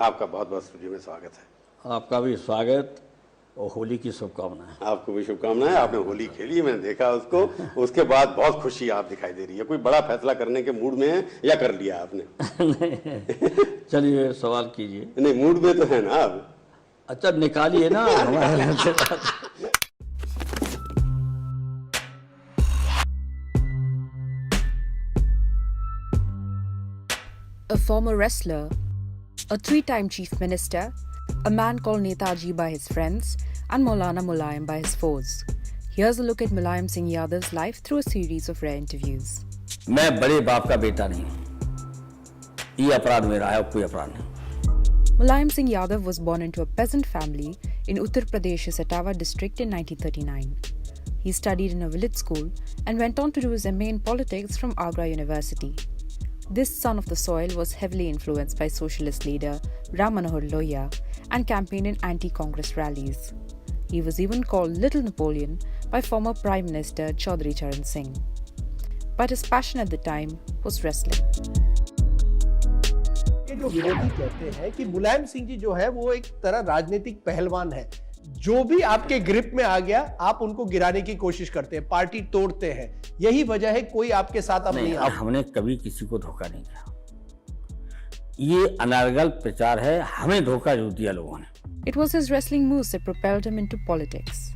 आपका बहुत बहुत स्टूडियो में स्वागत है। आपका भी स्वागत और होली की शुभकामनाएं। आपको भी शुभकामनाएं। आपने होली खेली, मैंने देखा उसको, उसके बाद बहुत खुशी आप दिखाई दे रही है। कोई बड़ा फैसला करने के मूड में है या कर लिया आपने? नहीं, चलिए सवाल कीजिए। नहीं, मूड में तो है ना आप? अच्छा, निकालिए ना हमारे A former wrestler, a three-time chief minister, a man called Netaji by his friends, and Maulana Mulayam by his foes. Here's a look at Mulayam Singh Yadav's life through a series of rare interviews. मैं बड़े बाप का बेटा नहीं हूँ, ये अपराध मेरा है और कोई अपराध नहीं। Mulayam Singh Yadav was born into a peasant family in Uttar Pradesh's Etawah district in 1939. He studied in a village school and went on to do his MA in politics from Agra University. This son of the soil was heavily influenced by socialist leader Ram Manohar Lohia and campaigned in anti-Congress rallies. He was even called Little Napoleon by former Prime Minister Chaudhry Charan Singh. But his passion at the time was wrestling. ये जो विरोधी कहते हैं कि मुलायम सिंह जी जो है वो एक तरह राजनीतिक पहलवान है, जो भी आपके ग्रिप में आ गया आप उनको गिराने की कोशिश करते हैं, पार्टी तोड़ते हैं, यही वजह है कोई आपके साथ अब नहीं आता। हमने कभी किसी को धोखा नहीं दिया, ये अनर्गल प्रचार है, हमें धोखा जो दिया लोगों ने। It was his wrestling moves that propelled him into politics.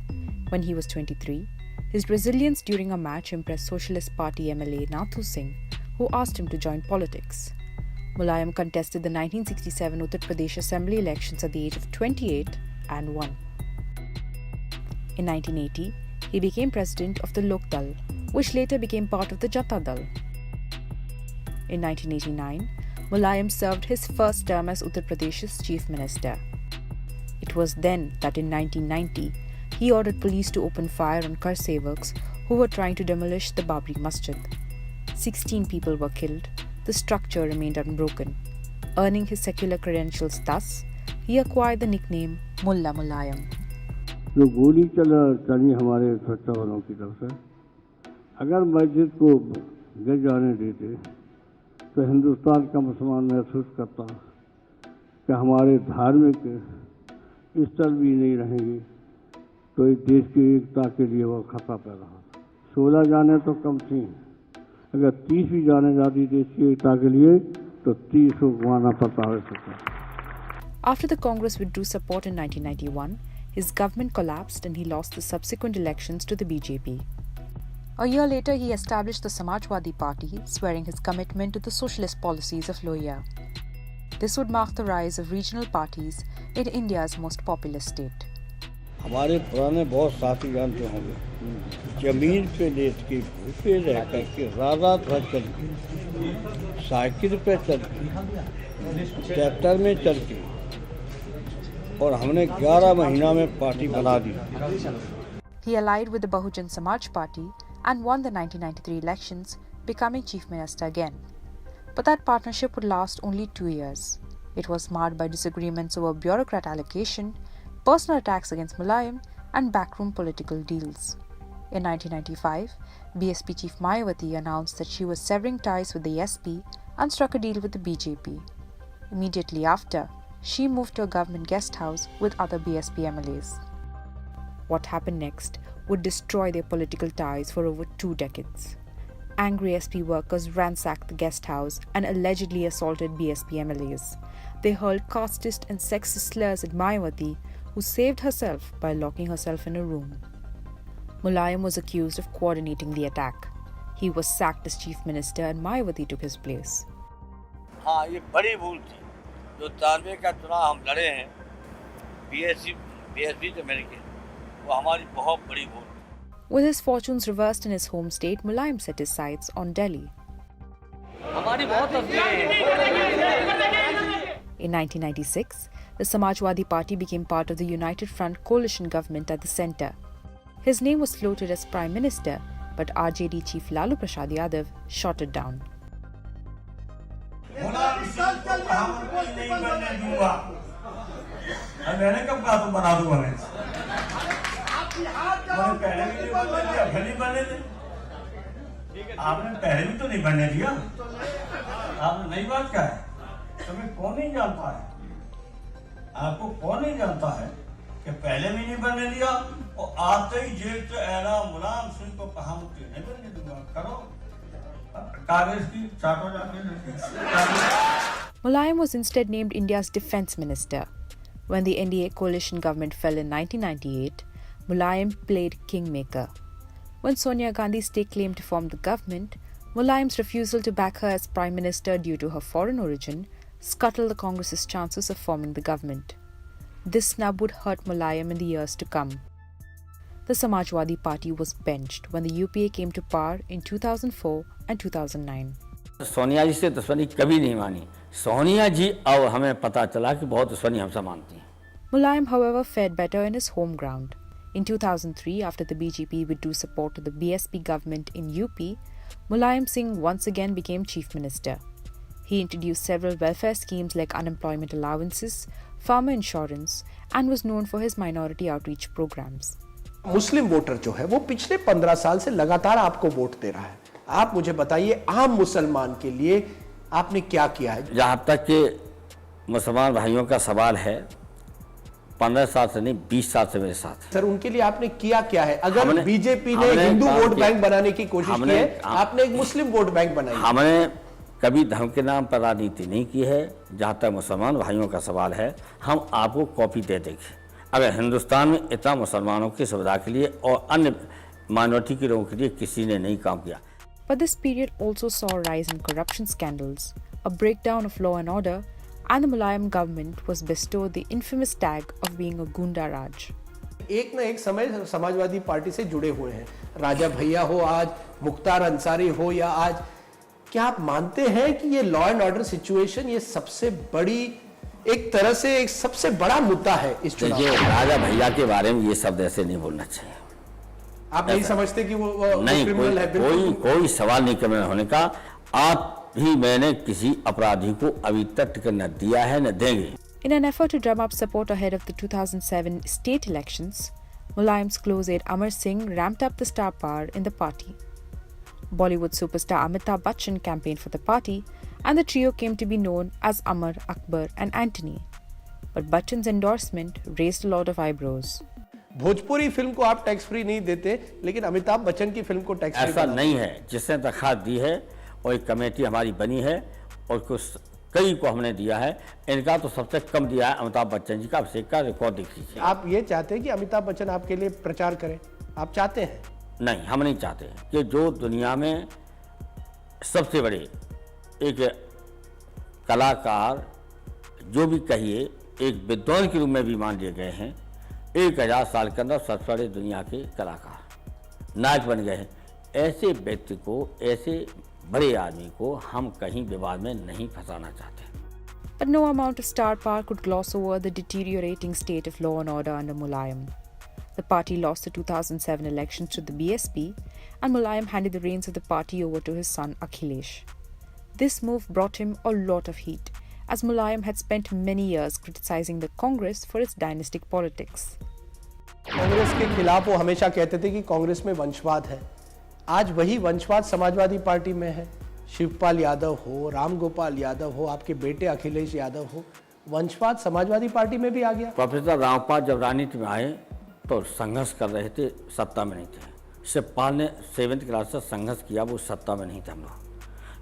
When he was 23, his resilience during a match impressed Socialist Party MLA Nathu Singh, who asked him to join politics. Mulayam contested the 1967 Uttar Pradesh Assembly elections at the age of 28 and won. In 1980, he became president of the Lok Dal, which later became part of the Jata Dal. In 1989, Mulayam served his first term as Uttar Pradesh's chief minister. It was then that in 1990, he ordered police to open fire on Karsevaks who were trying to demolish the Babri Masjid. 16 people were killed. The structure remained unbroken. Earning his secular credentials thus, he acquired the nickname Mulla Mulayam. जो गोली चली हमारे सुरक्षा वालों की तरफ से, अगर मस्जिद को गिर जाने देते तो हिंदुस्तान का मुसलमान महसूस करता कि हमारे धार्मिक स्थल भी नहीं रहेंगे, तो इस देश की एकता के लिए वो खतरा पैदा होता। 16 जाने तो कम थी, अगर 30 भी जाने जाती देश की एकता के लिए तो 30 को गंवाना पड़ता है। After the Congress withdrew support in 1991, his government collapsed and he lost the subsequent elections to the BJP. A year later, he established the Samajwadi Party, swearing his commitment to the socialist policies of Lohia. This would mark the rise of regional parties in India's most populous state. हमारे पुराने बहुत साथी जानते होंगे, जमीन पे late के भूखे रह करके रात भर चल के, साइकिल पे चल के, ट्रैक्टर में चल के, और हमने 11 महीना में पार्टी बना दी। He allied with the Bahujan Samaj Party and won the 1993 elections, becoming chief minister again. But that partnership would last only 2 years. It was marred by disagreements over bureaucrat allocation, personal attacks against Mulayam, and backroom political deals. In 1995, BSP chief Mayawati announced that she was severing ties with the SP and struck a deal with the BJP. Immediately after, she moved to a government guest house with other BSP MLAs. What happened next would destroy their political ties for over 2 decades. Angry SP workers ransacked the guest house and allegedly assaulted BSP MLAs. They hurled casteist and sexist slurs at Mayawati, who saved herself by locking herself in a room. Mulayam was accused of coordinating the attack. He was sacked as chief minister and Mayawati took his place. हाँ, ये बड़ी भूल थी जो 93 का चुनाव हम लड़े हैं, बीएसपी से मिलके, वो हमारी बहुत बड़ी भूल। With his fortunes reversed in his home state, Mulayam set his sights on Delhi. In 1996, the Samajwadi Party became part of the United Front coalition government at the centre. His name was floated as Prime Minister, but RJD chief Lalu Prasad Yadav shot it down. आपने पहले भी तो नहीं बनने दिया, आपने नई बात क्या है, तुम्हें कौन नहीं जानता है, आपको कौन नहीं जानता है कि पहले भी नहीं बनने दिया और आते ही जेल से ऐलान मुलायम सिंह को कहा मुक्ति नहीं बनने दूंगा। करो कागज की चाटो जाके। Mulayam was instead named India's defense minister. When the NDA coalition government fell in 1998, Mulayam played kingmaker. When Sonia Gandhi staked claim to form the government, Mulayam's refusal to back her as prime minister due to her foreign origin scuttled the Congress's chances of forming the government. This snub would hurt Mulayam in the years to come. The Samajwadi party was benched when the UPA came to power in 2004 and 2009. Sonia जी से दुश्मनी कभी नहीं मानी। सोनिया जी अब हमें पता चला कि बहुत दुश्मनी हमसे मानती हैं। Mulayam, however, fared better in his home ground. In 2003, after the BJP withdrew support to the BSP government in UP, Mulayam Singh once again became chief minister. He introduced several welfare schemes like unemployment allowances, farmer insurance, and was known for his minority outreach programs. Muslim voter जो है वो पिछले 15 साल से लगातार आपको vote दे रहा है। आप मुझे बताइए, आम मुसलमान के लिए आपने क्या किया है? जहाँ तक कि मुसलमान भाइयों का सवाल है, 15 साल से नहीं 20 साल से मेरे साथ। सर, उनके लिए आपने किया क्या है? अगर बीजेपी ने हिंदू वोट बैंक बनाने की कोशिश की है, आपने एक मुस्लिम वोट बैंक बनाई। हमने कभी धर्म के नाम पर राजनीति नहीं की है। जहाँ तक मुसलमान भाइयों का सवाल है, हम आपको कॉपी दे देंगे। अगर हिंदुस्तान में इतना मुसलमानों की सुविधा के लिए और अन्य माइनॉरिटी के लोगों के लिए किसी ने नहीं काम किया। But this period also saw a rise in corruption scandals, a breakdown of law and order, and the Mulayam government was bestowed the infamous tag of being a Gunda Raj. एक ना एक समय समाजवादी पार्टी से जुड़े हुए हैं, राजा भैया हो आज, मुख्तार अंसारी हो या आज, क्या आप मानते हैं कि ये लॉ एंड ऑर्डर सिचुएशन ये सबसे बड़ी, एक तरह से एक सबसे बड़ा मुद्दा है इस चुनाव में? राजा भैया के बारे में ये शब्द ऐसे नहीं बोलना चाहिए। आप नहीं समझते कि वो नहीं, क्रिमिनल है? कोई सवाल नहीं क्रिमिनल होने का। आप भी मैंने किसी अपराधी को अभी तक टिकट न दिया है न देंगे। In an effort to drum up support ahead of the 2007 state elections, Mulayam's close aide Amar Singh ramped up the star power in the party. Bollywood superstar Amitabh Bachchan campaigned for the party, and the trio came to be known as Amar, Akbar and Antony. But Bachchan's endorsement raised a lot of eyebrows. Bhojpuri film को आप tax free नहीं देते, लेकिन अमिताभ बच्चन की film को tax free ऐसा नहीं है। जिसने दरखास्त दी है और एक कमेटी हमारी बनी है और कुछ कई को हमने दिया है। इनका तो सबसे कम दिया है अमिताभ बच्चन जी का। अभिषेक का रिकॉर्ड देख लीजिए। आप ये चाहते हैं कि अमिताभ बच्चन आपके लिए प्रचार करें? आप चाहते हैं? नहीं, हम नहीं चाहते कि जो दुनिया में सबसे बड़े एक कलाकार, जो भी कहिए एक विद्वान के रूप में भी मान लिए गए हैं, 1000 साल के अंदर सबसे बड़े दुनिया के कलाकार नायक बन गए हैं। ऐसे व्यक्ति को, ऐसे बड़े आदमी को हम कहीं विवाद में नहीं फंसाना चाहते। But no amount of star power could gloss over the deteriorating state of law and order under Mulayam. The party lost the 2007 elections to the BSP, and Mulayam handed the reins of the party over to his son Akhilesh. This move brought him a lot of heat, as Mulayam had spent many years criticizing the Congress for its dynastic politics. Congress के खिलाफ वो हमेशा कहते थे कि कांग्रेस में वंशवाद है। आज वही वंशवाद समाजवादी पार्टी में है। शिवपाल यादव हो, रामगोपाल यादव हो, आपके बेटे अखिलेश यादव हो, वंशवाद समाजवादी पार्टी में भी आ गया। प्रोफेसर रामपाल जब राजनीति में आए तो संघर्ष कर रहे थे, सत्ता में नहीं थे। शिवपाल ने 7th क्लास से संघर्ष किया, वो सत्ता में नहीं थे।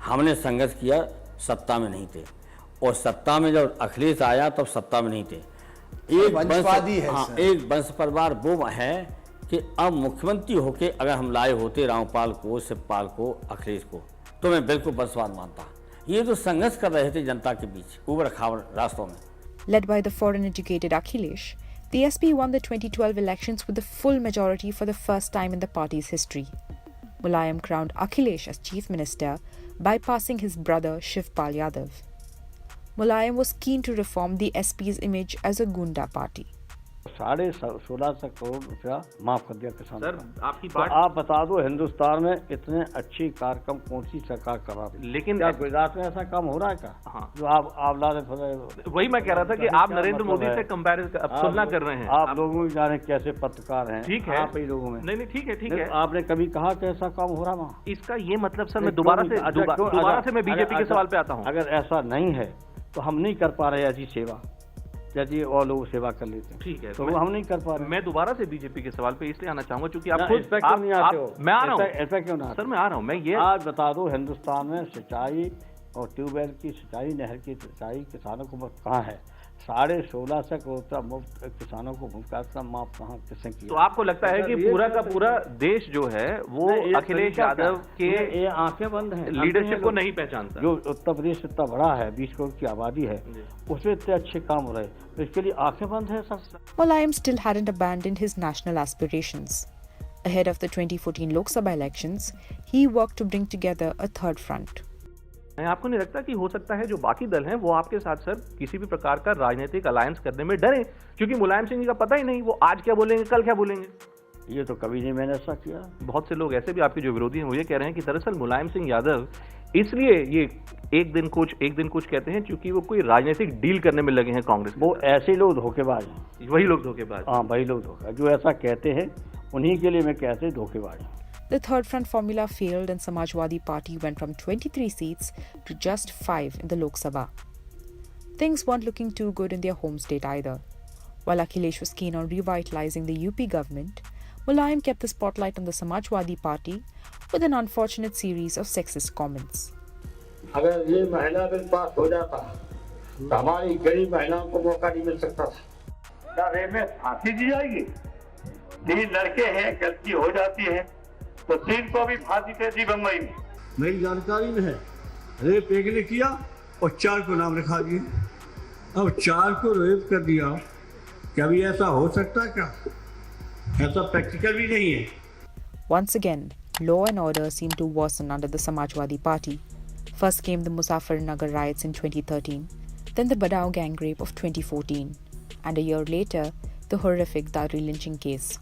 हमने संघर्ष किया, सत्ता में नहीं थे। और सत्ता में जब अखिलेश आया तब सत्ता में नहीं थे। एक वंशवादी है। हाँ, एक वंश परिवार वो है कि अब मुख्यमंत्री होके अगर हम लाए होते रामपाल को, शिवपाल को, अखिलेश को, तो मैं बिल्कुल वंशवाद मानता। ये जो संघर्ष कर रहे थे जनता के बीच उबड़ खाबड़ रास्तों में। Led by the foreign-educated Akhilesh, the SP won the 2012 elections with a full majority for the first time in the party's history. Mulayam crowned Akhilesh as chief minister, bypassing his brother Shivpal Yadav. Mulayam was keen to reform the SP's image as a Gunda party. 16.5 crore रुपया माफ कर दिया किसान। Sir, आपकी तो बात आप बता दो, हिंदुस्तान में इतने अच्छी कार्यक्रम कौन सी सरकार कर रहा है? लेकिन क्या गुजरात में ऐसा काम हो रहा है क्या? हाँ, जो आप ला रहे, वही मैं कह रहा था कि आप नरेंद्र मोदी से तुलना कर रहे हैं। आप लोगों भी जाने कैसे पत्रकार हैं। ठीक है, आप ही लोगों में नहीं ठीक है। आपने कभी कहा कि ऐसा काम हो रहा वहाँ? इसका ये मतलब सर, मैं दोबारा से मैं बीजेपी के सवाल पे आता हूँ। अगर ऐसा नहीं है तो हम नहीं कर पा रहे ऐसी सेवा। जैसे और लोग सेवा कर लेते हैं। ठीक है, तो वो हम नहीं कर पा रहे। मैं दोबारा से बीजेपी के सवाल पे इसलिए आना चाहूंगा क्योंकि आप ना, खुद इस पे क्यों नहीं आते हो? मैं आ रहा हूँ ऐसा क्यों ना सर, मैं आ रहा हूँ। मैं ये आज बता दो, हिंदुस्तान में सिंचाई और ट्यूबवेल की सिंचाई, नहर की सिंचाई किसानों को मुफ्त कहाँ है? 16.5 करोड़ मुफ्त किसानों को मुफ्त का माफ कहाँ किसने किया? तो आपको लगता है कि पूरा का पूरा देश जो है वो अखिलेश यादव के ये आंखें बंद हैं, लीडरशिप को नहीं पहचानता? जो उत्तर प्रदेश इतना बड़ा है, 20 करोड़ की आबादी है, उसमें इतने अच्छे काम हो रहे हैं, तो इसके लिए आंखें बंद है सब। Mulayam still hadn't abandoned his national aspirations. Ahead of the 2014 Lok Sabha elections, he worked to bring together a third front. आपको नहीं लगता कि हो सकता है जो बाकी दल हैं वो आपके साथ सर किसी भी प्रकार का राजनीतिक अलायंस करने में डरे, क्योंकि मुलायम सिंह जी का पता ही नहीं वो आज क्या बोलेंगे, कल क्या बोलेंगे? ये तो कभी नहीं मैंने ऐसा किया। बहुत से लोग ऐसे भी आपके जो विरोधी हैं वो ये कह रहे हैं कि दरअसल मुलायम सिंह यादव इसलिए ये एक दिन कुछ कहते हैं क्योंकि वो कोई राजनीतिक डील करने में लगे हैं कांग्रेस। वो ऐसे लोग धोखेबाज हैं, वही लोग धोखेबाज। हाँ, वही लोग धोखेबाज जो ऐसा कहते हैं, उन्हीं के लिए मैं कहते धोखेबाज। The third front formula failed and Samajwadi Party went from 23 seats to just 5 in the Lok Sabha. Things weren't looking too good in their home state either. While Akhilesh was keen on revitalizing the UP government, Mulayam kept the spotlight on the Samajwadi Party with an unfortunate series of sexist comments. अगर ये महिला bill pass हो जाता तो हमारी गरीब महिलाओं को मौका नहीं मिल सकता था। क्या रेप में फांसी दी जाएगी? 3 लड़के हैं, गलती हो जाती है तो 3 को भी फांसी दे दी बम्बई में। मेरी जानकारी में है, रेप एक ने किया और 4 को नाम रखा दिए। अब 4 को रेप कर दिया, क्या भी ऐसा हो सकता है? क्या ऐसा प्रैक्टिकल भी नहीं है? Once again, law and order seemed to worsen under the Samajwadi Party. First came the Muzaffarnagar riots in 2013, then the Badao gang rape of 2014, and a year later, the horrific Dadri lynching case.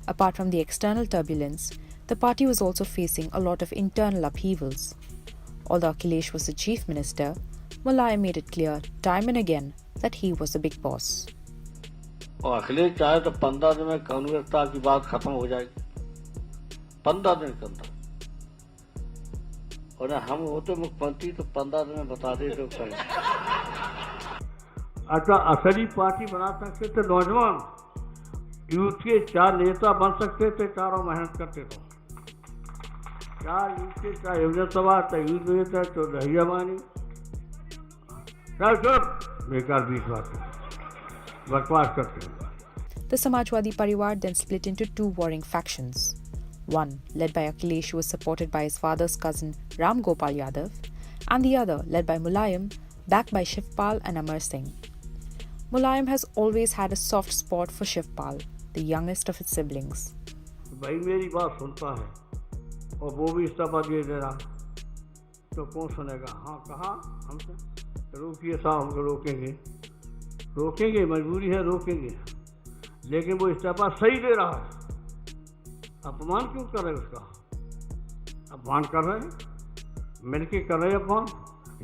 Apart from the external turbulence, the party was also facing a lot of internal upheavals. Although Akhilesh was the chief minister, Mulayam made it clear time and again that he was the big boss. और अखिलेश चाहे तो 15 दिन में कानूनता की बात खत्म हो जाएगी, 15 दिन के अंदर। और हम होते मुख्यमंत्री तो 15 दिन में बता दे तो करें। अच्छा, असली पार्टी बना सकते थे नौजवान, यूथ के 4 नेता बन सकते थे, चारों मेहनत करते थे। 4 यूथ के, चाहे युवजन सभा, चाहे यूथ नेता, तो रहिया मानी बेकार बीच बात बकवास करते हैं। The Samajwadi Parivar then split into 2 warring factions. One, led by Akhilesh, who was supported by his father's cousin Ram Gopal Yadav, and the other, led by Mulayam, backed by Shivpal and Amar Singh. Mulayam has always had a soft spot for Shivpal, the youngest of his siblings. भाई मेरी बात सुनता है और वो भी इस्तीफा दे दे रहा, तो कौन सुनेगा? हाँ, कहा हमसे रोकिए साहब, हमको रोकेंगे, मजबूरी है, रोकेंगे, लेकिन वो इस्तीफा सही दे रहा है। अपमान क्यों कर रहे उसका? अपमान कर रहे हैं, मिलके कर रहे हैं अपमान।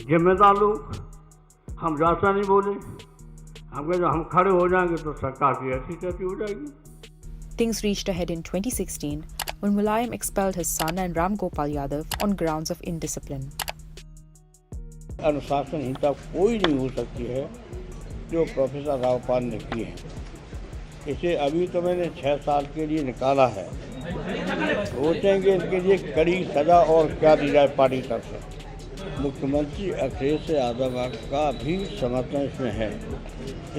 जिम्मेदार लोग, हम ज्यादा नहीं बोले, हम खड़े हो जाएंगे तो सरकार की ऐसी तैसी हो जाएगी। Things reached a head in 2016 when Mulayam expelled his son and Ram Gopal Yadav on grounds of indiscipline. अनुशासनहीनता कोई नहीं हो सकती है जो प्रोफेसर रावपाल ने की है। इसे अभी तो मैंने 6 साल के लिए निकाला है, सोचेंगे इनके लिए कड़ी सजा और क्या दी जाए पार्टी तरफ से। मुख्यमंत्री अखिलेश यादव का भी समर्थन इसमें है,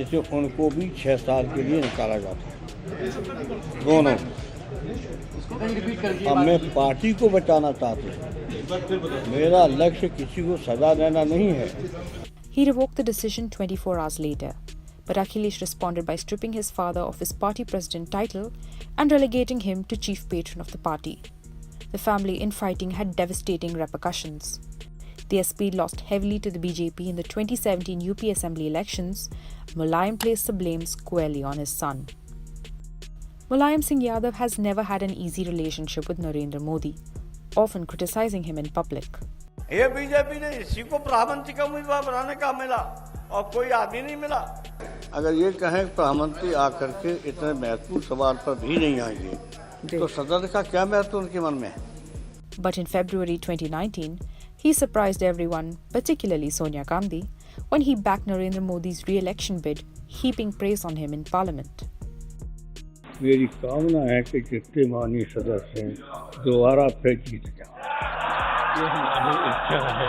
इसे उनको भी 6 साल के लिए निकाला जाता है, दोनों। अब मैं पार्टी को बचाना चाहता हूँ, मेरा लक्ष्य किसी को सजा देना नहीं है। He revoked the decision 24 hours later, but Akhilesh responded by stripping his father of his party president title and relegating him to chief patron of the party. The family infighting had devastating repercussions. The SP lost heavily to the BJP in the 2017 UP Assembly elections. Mulayam placed the blame squarely on his son. Mulayam Singh Yadav has never had an easy relationship with Narendra Modi, often criticizing him in public. ये BJP ने इसी को प्रधानमंत्री का उम्मीदवार बनाने का मिला और कोई आदमी नहीं मिला। अगर ये कहें प्रधानमंत्री आकर के इतने महत्वपूर्ण सवाल पर भी नहीं आएंगे तो सदन का क्या महत्व उनके मन में है? But in February 2019, he surprised everyone, particularly Sonia Gandhi, when he backed Narendra Modi's re-election bid, heaping praise on him in parliament. मेरी कामना है कि जितने माननीय सदस्य हैं दोबारा फिर जीत जाओ, ये हमारी इच्छा है।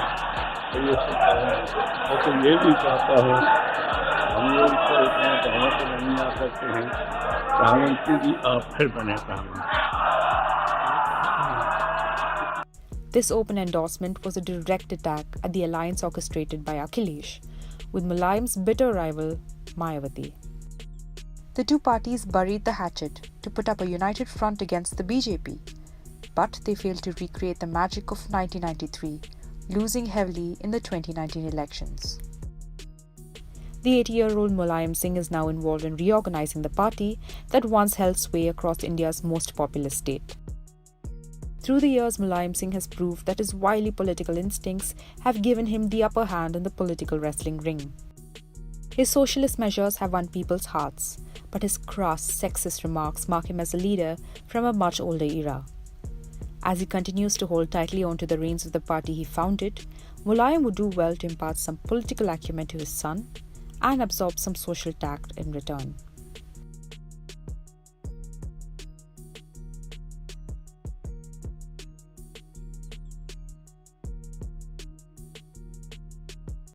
तो ये भी चाहता हूँ हम लोग तो इतना बहुमत नहीं आ सकते हैं, प्रधानमंत्री जी आप फिर बने प्रधानमंत्री। This open endorsement was a direct attack at the alliance orchestrated by Akhilesh with Mulayam's bitter rival Mayawati. The two parties buried the hatchet to put up a united front against the BJP, but they failed to recreate the magic of 1993, losing heavily in the 2019 elections. The 80-year-old Mulayam Singh is now involved in reorganizing the party that once held sway across India's most populous state. Through the years, Mulayam Singh has proved that his wily political instincts have given him the upper hand in the political wrestling ring. His socialist measures have won people's hearts, but his crass, sexist remarks mark him as a leader from a much older era. As he continues to hold tightly onto the reins of the party he founded, Mulayam would do well to impart some political acumen to his son and absorb some social tact in return.